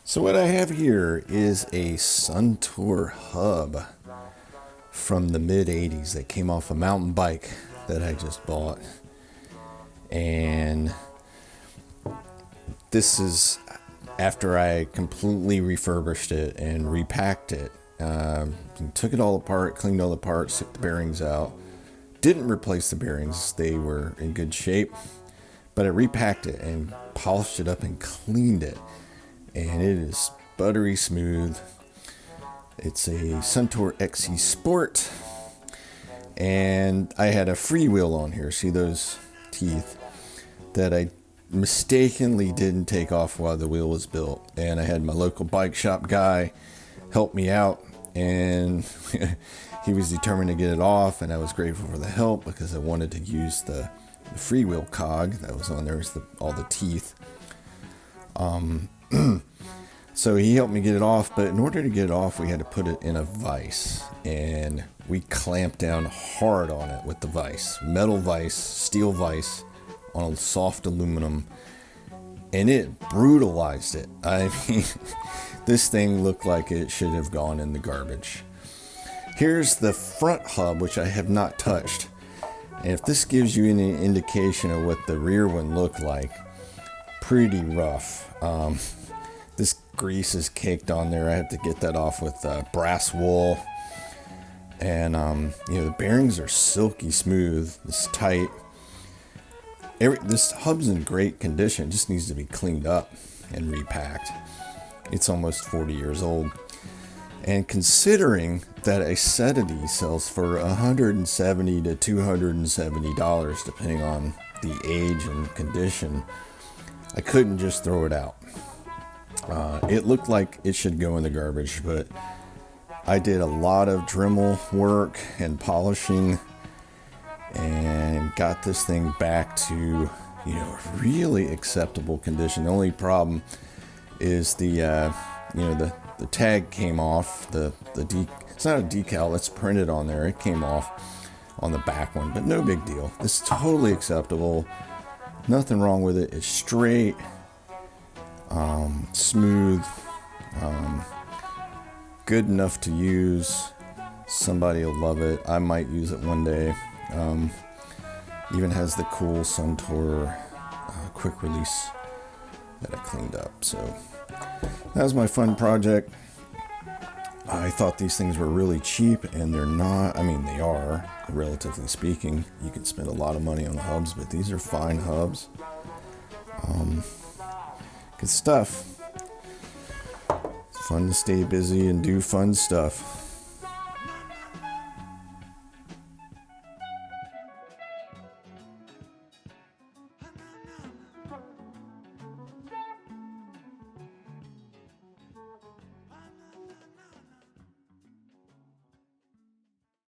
So what I have here is a Suntour hub from the mid 80s that came off a mountain bike that I just bought. And this is after I completely refurbished it and repacked it. Took it all apart, cleaned all the parts, took the bearings out. Didn't replace the bearings, they were in good shape. But I repacked it and polished it up and cleaned it. And it is buttery smooth. It's a Suntour XC Sport. And I had a freewheel on here. See those teeth that I mistakenly didn't take off while the wheel was built. And I had my local bike shop guy help me out. And he was determined to get it off. And I was grateful for the help because I wanted to use the freewheel cog that was on there. Was all the teeth. So he helped me get it off, but in order to get it off, we had to put it in a vise, and we clamped down hard on it with the vise, metal vise, steel vise on soft aluminum, and it brutalized it. I mean, this thing looked like it should have gone in the garbage. Here's the front hub, which I have not touched, and if this gives you any indication of what the rear one looked like, pretty rough. This grease is caked on there. I have to get that off with brass wool. And, the bearings are silky smooth. It's tight. This hub's in great condition. It just needs to be cleaned up and repacked. It's almost 40 years old. And considering that a set of these sells for $170 to $270, depending on the age and condition, I couldn't just throw it out. It looked like it should go in the garbage, but I did a lot of Dremel work and polishing and got this thing back to, really acceptable condition. The only problem is the tag came off. It's not a decal, it's printed on there. It came off on the back one, but no big deal. It's totally acceptable. Nothing wrong with it. It's straight, smooth, good enough to use. Somebody will love it. I might use it one day. Even has the cool Suntour quick release that I cleaned up. So that was my fun project. I thought these things were really cheap, and they're not. I mean, they are, relatively speaking. You can spend a lot of money on hubs, but these are fine hubs. Good stuff. It's fun to stay busy and do fun stuff.